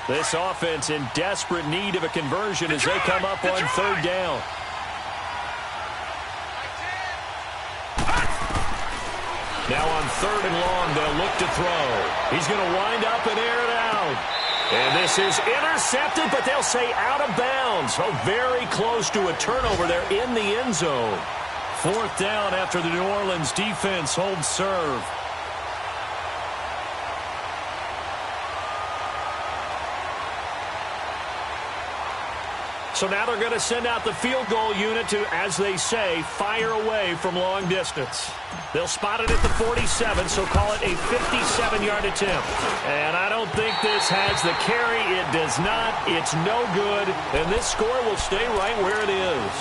This offense in desperate need of a conversion as they come up on 3rd down. Now on 3rd and long, they'll look to throw. He's going to wind up and air it out. And this is intercepted, but they'll say out of bounds. So very close to a turnover there in the end zone. 4th down after the New Orleans defense holds serve. So now they're going to send out the field goal unit to, as they say, fire away from long distance. They'll spot it at the 47, so call it a 57-yard attempt. And I don't think this has the carry. It does not. It's no good. And this score will stay right where it is.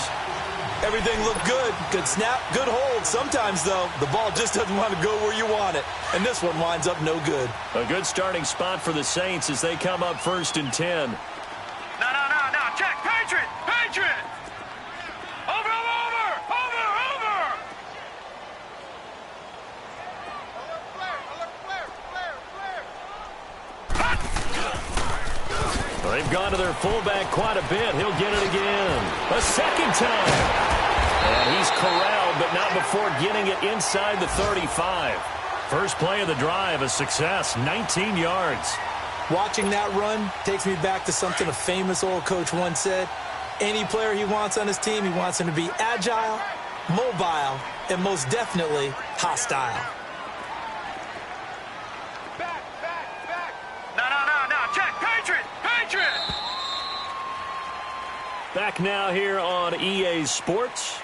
Everything looked good. Good snap, good hold. Sometimes, though, the ball just doesn't want to go where you want it. And this one winds up no good. A good starting spot for the Saints as they come up 1st and 10. No. Check. Patriot. Over. They've gone to their fullback quite a bit. He'll get it again. A second time. And he's corralled, but not before getting it inside the 35. First play of the drive, a success, 19 yards. Watching that run takes me back to something a famous old coach once said. Any player he wants on his team, he wants him to be agile, mobile, and most definitely hostile. Back. No. Check. Patriot. Back now here on EA Sports.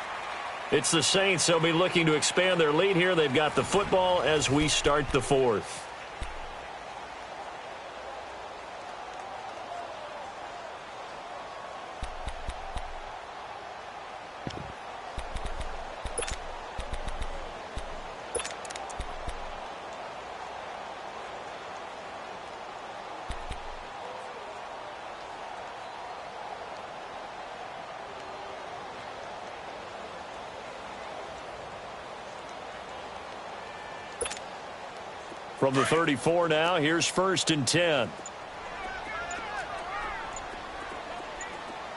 It's the Saints. They'll be looking to expand their lead here. They've got the football as we start the 4th. From the 34 now, here's 1st and 10.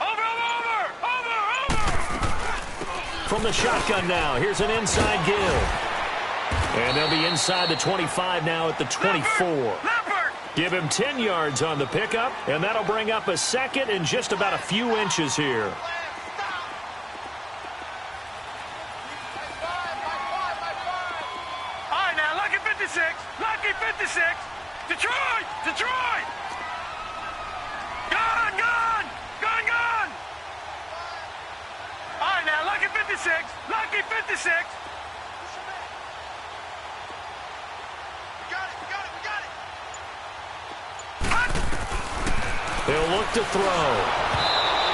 Over. From the shotgun now, here's an inside give. And they'll be inside the 25 now at the 24. Leopard. Give him 10 yards on the pickup, and that'll bring up a second and just about a few inches here. Lucky 56. Detroit. Gun. All right, now, Lucky 56. We got it. They'll look to throw.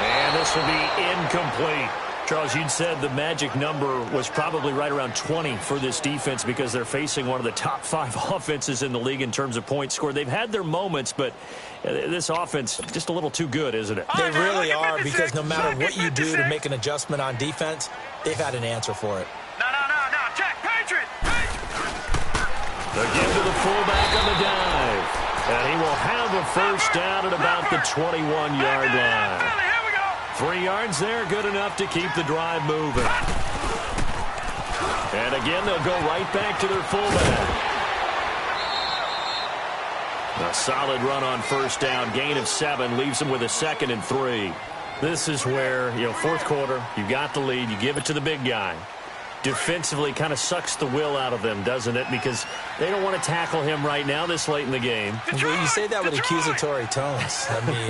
And this will be incomplete. Charles, you'd said the magic number was probably right around 20 for this defense because they're facing one of the top 5 offenses in the league in terms of points scored. They've had their moments, but this offense just a little too good, isn't it? They really are, because no matter what you do to make an adjustment on defense, they've had an answer for it. No. Check. Patriot. Again to the fullback on the dive. And he will have a first down at about the 21-yard line. 3 yards there, good enough to keep the drive moving. And again, they'll go right back to their fullback. A solid run on first down, gain of 7, leaves them with a 2nd and 3. This is where, 4th quarter, you got the lead, you give it to the big guy. Defensively kind of sucks the will out of them, doesn't it? Because they don't want to tackle him right now this late in the game. Well, you say that with accusatory tones. I mean,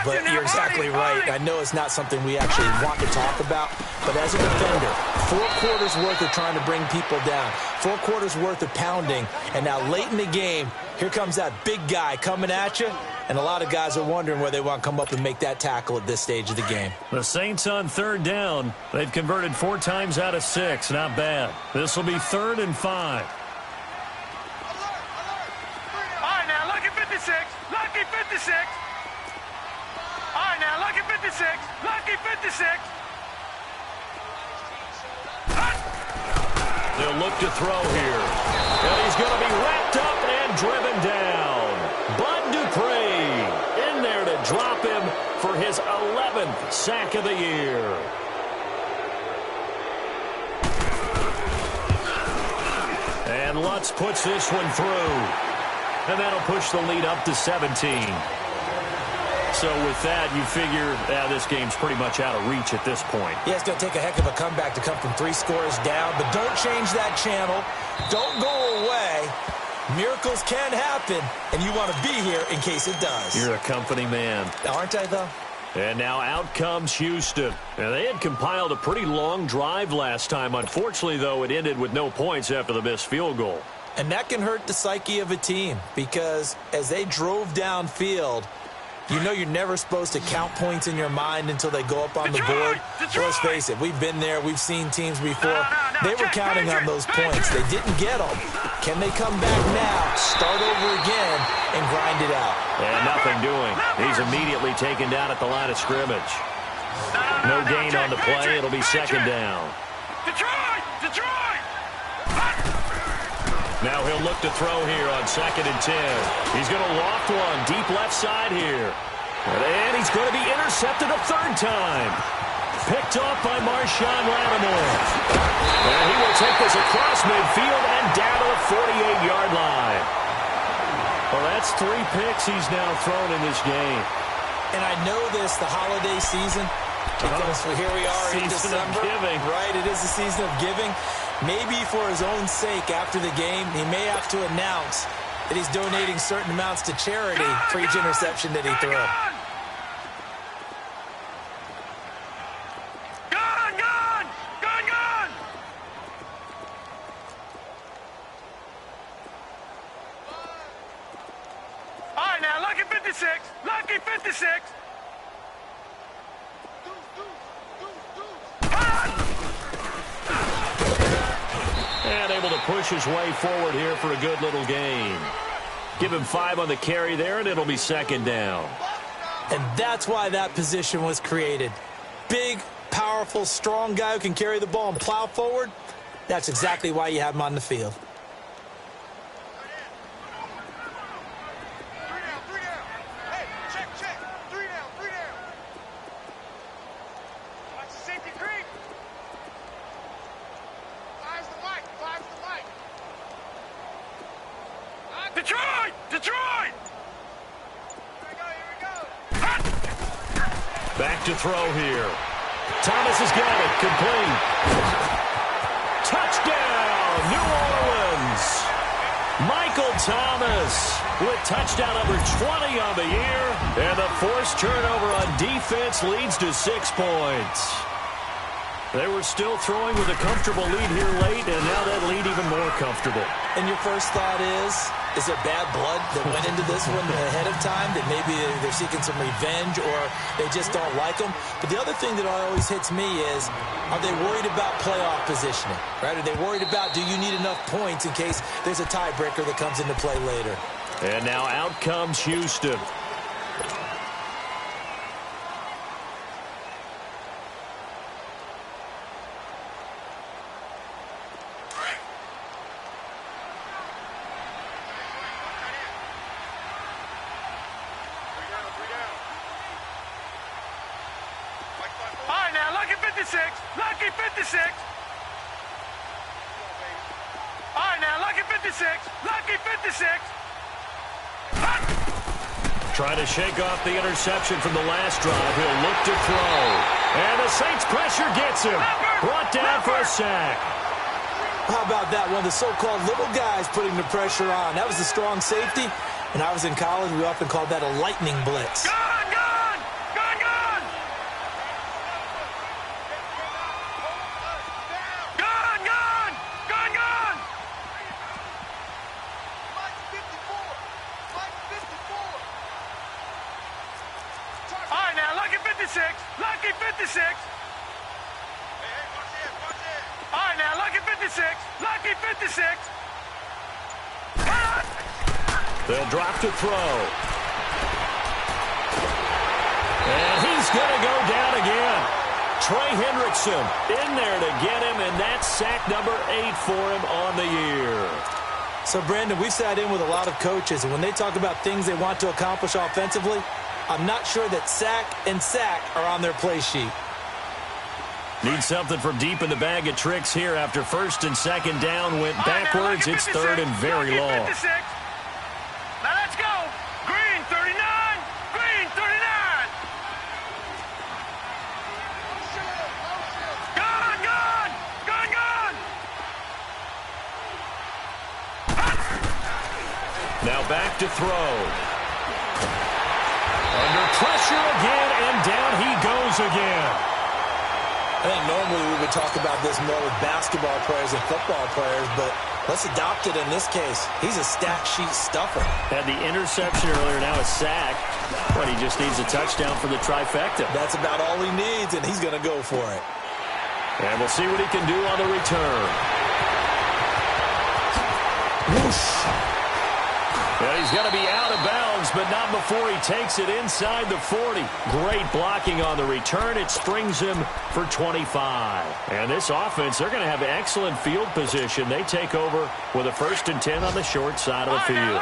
but you're exactly right. I know it's not something we actually want to talk about, but as a defender, 4 quarters worth of trying to bring people down, 4 quarters worth of pounding, and now late in the game, here comes that big guy coming at you, and a lot of guys are wondering where they want to come up and make that tackle at this stage of the game. The Saints on 3rd down. They've converted 4 times out of 6. Not bad. This will be 3rd and 5. All right, now, Lucky 56. All right, now, Lucky 56. They'll look to throw here. And he's going to be wrapped up and driven down. Bud Dupree in there to drop him for his 11th sack of the year. And Lutz puts this one through. And that'll push the lead up to 17. So with that, you figure this game's pretty much out of reach at this point. Yeah, it's going to take a heck of a comeback to come from 3 scores down, but don't change that channel. Don't go away. Miracles can happen, and you want to be here in case it does. You're a company man. Aren't I, though? And now out comes Houston. And they had compiled a pretty long drive last time. Unfortunately, though, it ended with no points after the missed field goal. And that can hurt the psyche of a team because as they drove downfield, you know you're never supposed to count points in your mind until they go up on the board. Let's face it, we've been there. We've seen teams before. They were counting on those points. They didn't get them. Can they come back now, start over again, and grind it out? And nothing doing. He's immediately taken down at the line of scrimmage. No gain on the play. It'll be second down. Detroit! Now he'll look to throw here on 2nd and 10. He's going to loft one deep left side here. And he's going to be intercepted a third time. Picked off by Marshawn Lattimore. And he will take this across midfield and down to the 48-yard line. Well, that's 3 picks he's now thrown in this game. And I know this, the holiday season, because here we are in December. Giving. Right, it is the season of giving. Maybe for his own sake after the game, he may have to announce that he's donating certain amounts to charity for each interception that he threw. Gun! All right, now, lucky 56. Lucky 56. And able to push his way forward here for a good little gain. Give him 5 on the carry there, and it'll be second down. And that's why that position was created. Big, powerful, strong guy who can carry the ball and plow forward. That's exactly why you have him on the field. Detroit! Back to throw here. Thomas has got it. Complete. Touchdown, New Orleans. Michael Thomas with touchdown number 20 on the year. And the forced turnover on defense leads to 6 points. They were still throwing with a comfortable lead here late, and now that lead even more comfortable. And your first thought is there bad blood that went into this one ahead of time, that maybe they're seeking some revenge or they just don't like them? But the other thing that always hits me is, are they worried about playoff positioning? Right? Are they worried about, do you need enough points in case there's a tiebreaker that comes into play later? And now out comes Houston. Lucky 56. All right, now, lucky 56. Lucky 56. Trying to shake off the interception from the last drive. He'll look to throw. And the Saints pressure gets him. Brought down for a sack. How about that? One of the so-called little guys putting the pressure on. That was the strong safety. When I was in college, we often called that a lightning blitz. Lucky 56. All right, now, lucky 56. Lucky 56. They'll drop to throw. And he's going to go down again. Trey Hendrickson in there to get him, and that's sack number 8 for him on the year. So, Brandon, we've sat in with a lot of coaches, and when they talk about things they want to accomplish offensively, I'm not sure that sack and sack are on their play sheet. Need something from deep in the bag of tricks here after first and second down went backwards. It's third and very long. Now let's go. Green 39. Green 39. Gun, gun, gun, gun. Now back to throw. Under pressure again, and down goes again. I think normally we would talk about this more with basketball players and football players, but let's adopt it in this case. He's a stat sheet stuffer. Had the interception earlier, now a sack. But he just needs a touchdown for the trifecta. That's about all he needs, and he's going to go for it. And we'll see what he can do on the return. Whoosh. Yeah, he's going to be out of bounds, but not before he takes it inside the 40. Great blocking on the return. It springs him for 25. And this offense, they're going to have excellent field position. They take over with a 1st and 10 on the short side of the field.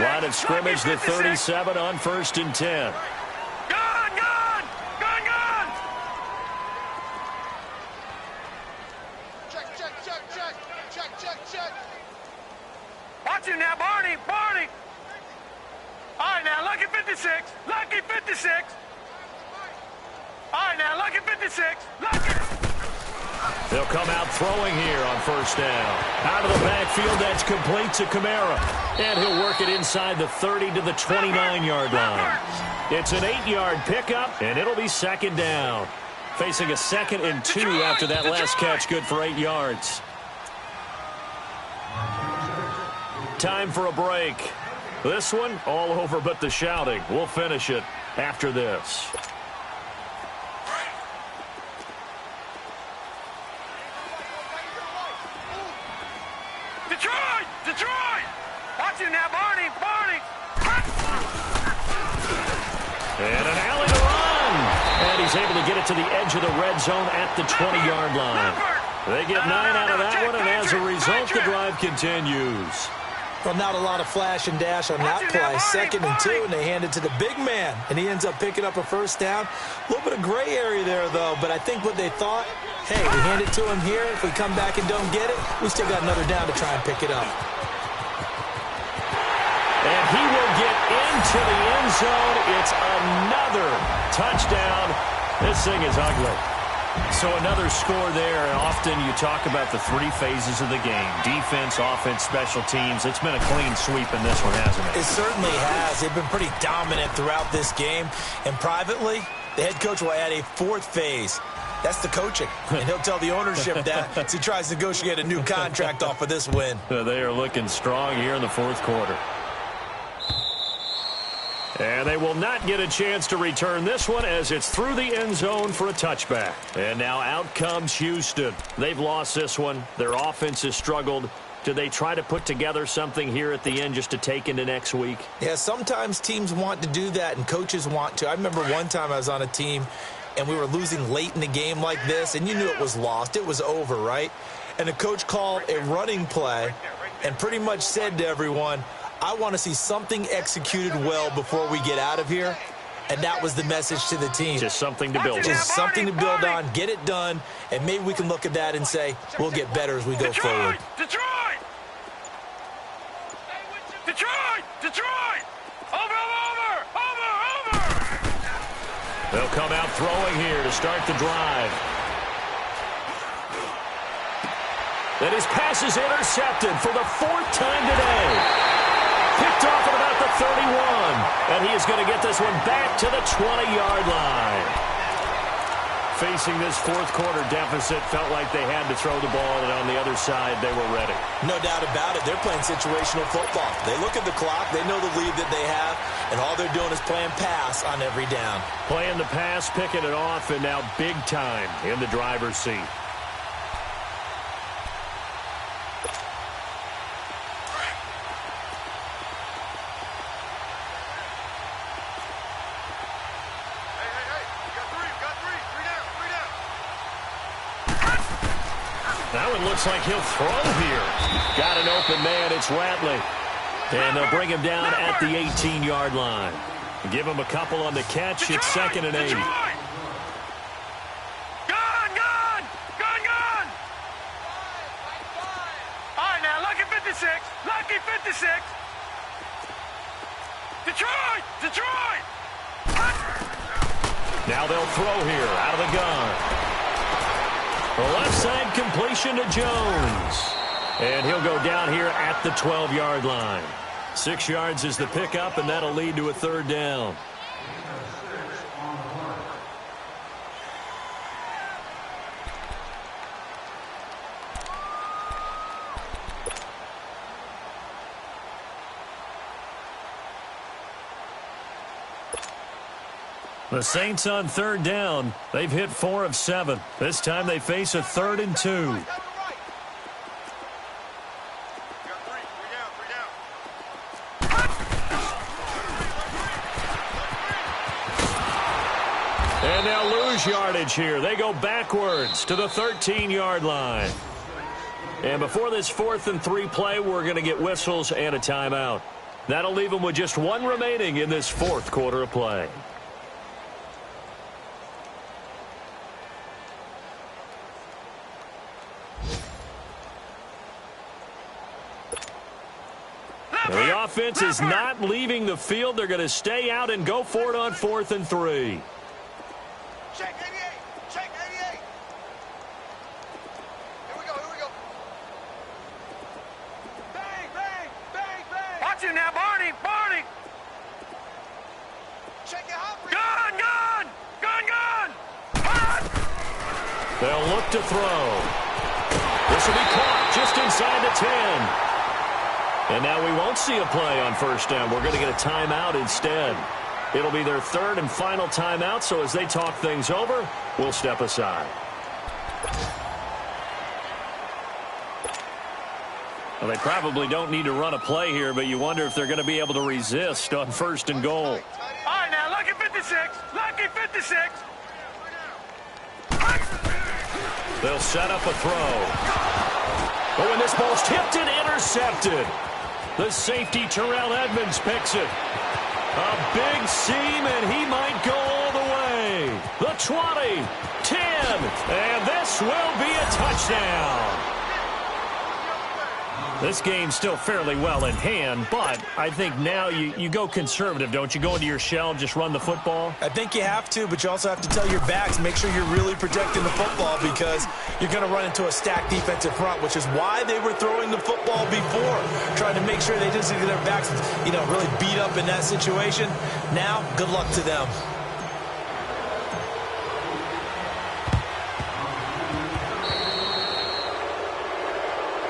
Line of scrimmage, the 37 on 1st and 10. Watch him now, Barney. All right, now, lucky 56. Lucky 56. All right, now, lucky 56. Lucky. They'll come out throwing here on 1st down. Out of the backfield, that's complete to Kamara. And he'll work it inside the 30 to the 29-yard line. It's an 8-yard pickup, and it'll be 2nd down. Facing a 2nd and 2 after that last catch, good for 8 yards. Time for a break. This one, all over but the shouting. We'll finish it after this. Detroit! Watch him now, Barney! And an alley to run. And he's able to get it to the edge of the red zone at the 20-yard line. They get 9 out of that one, and as a result, the drive continues. Well, not a lot of flash and dash on that play. 2nd and 2, and they hand it to the big man, and he ends up picking up a 1st down. A little bit of gray area there, though, but I think what they thought, hey, we hand it to him here. If we come back and don't get it, we still got another down to try and pick it up. And he will get into the end zone. It's another touchdown. This thing is ugly. So another score there, and often you talk about the 3 phases of the game. Defense, offense, special teams. It's been a clean sweep in this one, hasn't it? It certainly has. They've been pretty dominant throughout this game. And privately, the head coach will add a 4th phase. That's the coaching. And he'll tell the ownership that as he tries to negotiate a new contract off of this win. They are looking strong here in the 4th quarter. And they will not get a chance to return this one as it's through the end zone for a touchback. And now out comes Houston. They've lost this one. Their offense has struggled. Do they try to put together something here at the end just to take into next week? Yeah, sometimes teams want to do that and coaches want to. I remember one time I was on a team and we were losing late in the game like this, and you knew it was lost. It was over, right? And the coach called a running play and pretty much said to everyone, I want to see something executed well before we get out of here. And that was the message to the team. Just something to build on. Just something to build on, get it done, and maybe we can look at that and say, we'll get better as we go forward. Detroit! Over! They'll come out throwing here to start the drive. And his pass is intercepted for the 4th time today. Picked off at about the 31. And he is going to get this one back to the 20-yard line. Facing this 4th quarter deficit, felt like they had to throw the ball, and on the other side, they were ready. No doubt about it. They're playing situational football. They look at the clock. They know the lead that they have, and all they're doing is playing pass on every down. Playing the pass, picking it off, and now big time in the driver's seat. That one looks like he'll throw here. Got an open man. It's Ratley. And they'll bring him down at the 18-yard line. Give him a couple on the catch. It's 2nd and 8. Gun! All right, now, lucky 56. Detroit! Now they'll throw here out of the gun. The left side completion to Jones. And he'll go down here at the 12-yard line. 6 yards is the pickup, and that'll lead to a 3rd down. The Saints on third down. They've hit 4 of 7. This time they face a 3rd and 2. And they'll lose yardage here. They go backwards to the 13-yard line. And before this 4th and 3 play, we're going to get whistles and a timeout. That'll leave them with just 1 remaining in this 4th quarter of play. The offense is not leaving the field. They're going to stay out and go for it on 4th and 3. Check 88. Check 88. Here we go. Bang, bang, bang, bang. Watch it now, Barney. Check it out. Gun. Hot. They'll look to throw. This will be caught just inside the 10. And now we won't see a play on 1st down. We're going to get a timeout instead. It'll be their 3rd and final timeout, so as they talk things over, we'll step aside. Well, they probably don't need to run a play here, but you wonder if they're going to be able to resist on 1st and goal. All right, now, lucky 56. Lucky 56. They'll set up a throw. Oh, and this ball's tipped and intercepted. The safety, Terrell Edmonds, picks it. A big seam, and he might go all the way. The 20, 10, and this will be a touchdown. This game's still fairly well in hand, but I think now you go conservative, don't you? Go into your shell, just run the football? I think you have to, but you also have to tell your backs, make sure you're really protecting the football because you're going to run into a stacked defensive front, which is why they were throwing the football before, trying to make sure they didn't get their backs, really beat up in that situation. Now, good luck to them.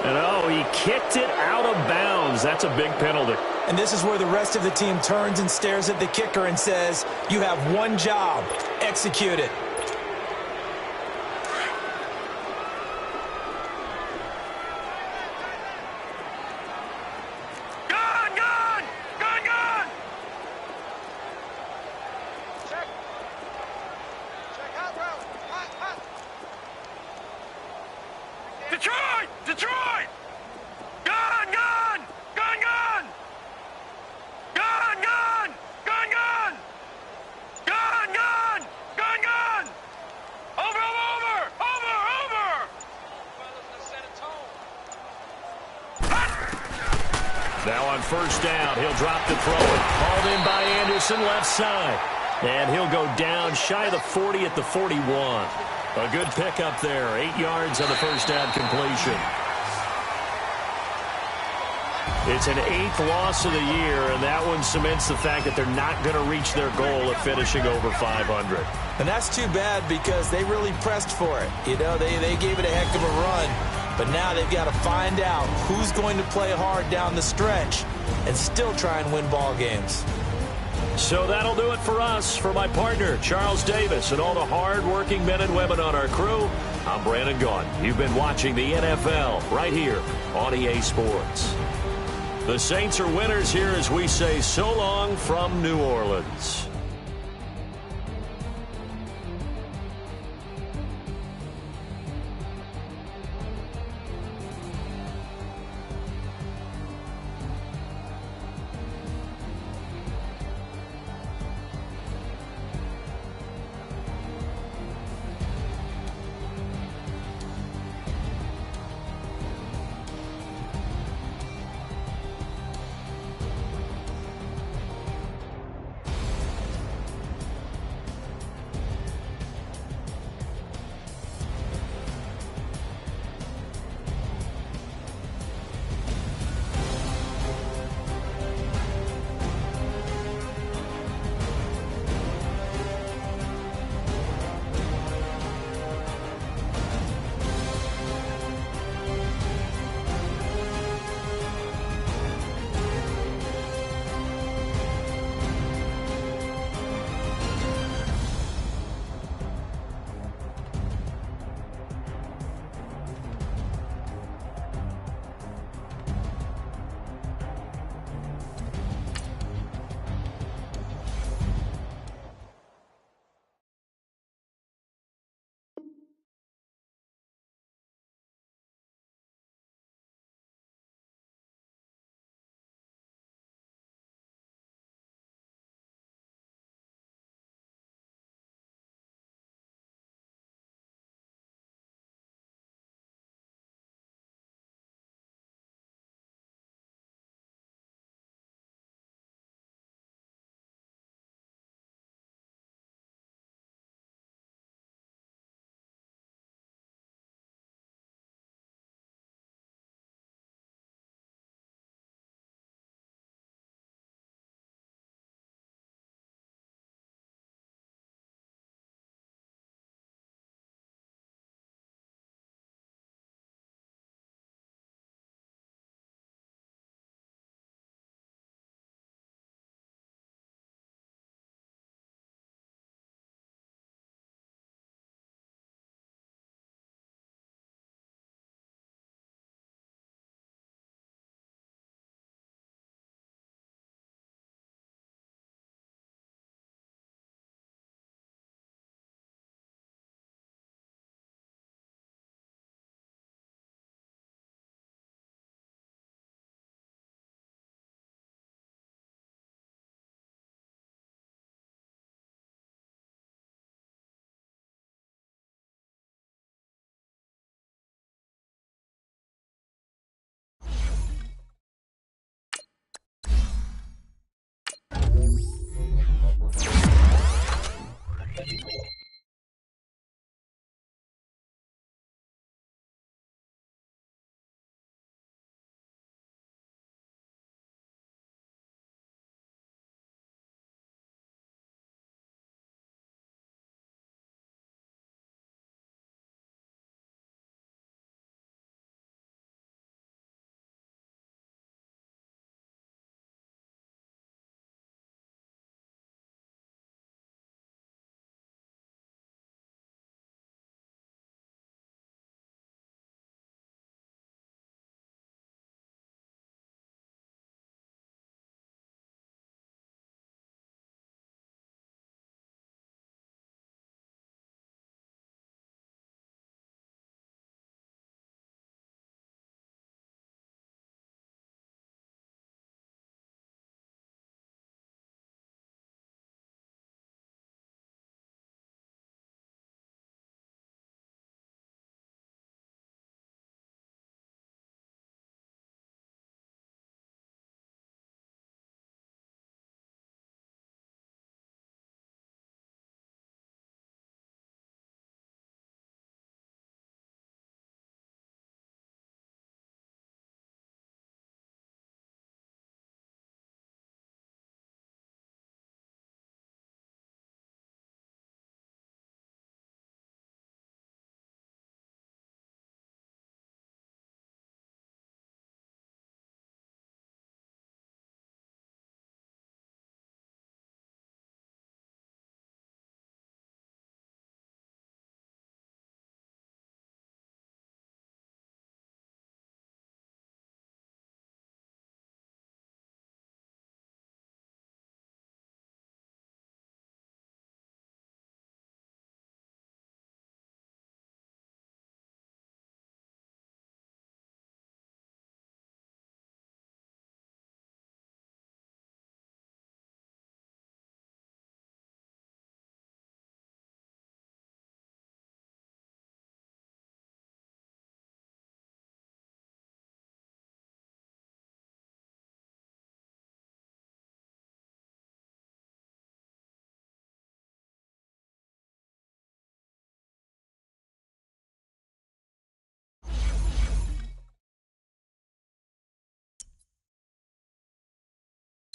And he kicked it out of bounds. That's a big penalty. And this is where the rest of the team turns and stares at the kicker and says, you have one job, execute it. Gun. Check out, bro. Hot. Detroit! Gun! Over! Now on 1st down, he'll drop the throw. Called in by Anderson, left side. And he'll go down shy of the 40 at the 41. A good pickup there. 8 yards on the 1st down completion. It's an 8th loss of the year, and that one cements the fact that they're not going to reach their goal of finishing over 500. And that's too bad because they really pressed for it. They gave it a heck of a run, but now they've got to find out who's going to play hard down the stretch and still try and win ball games. So that'll do it for us. For my partner, Charles Davis, and all the hard-working men and women on our crew, I'm Brandon Gaughan. You've been watching the NFL right here on EA Sports. The Saints are winners here as we say so long from New Orleans.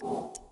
you.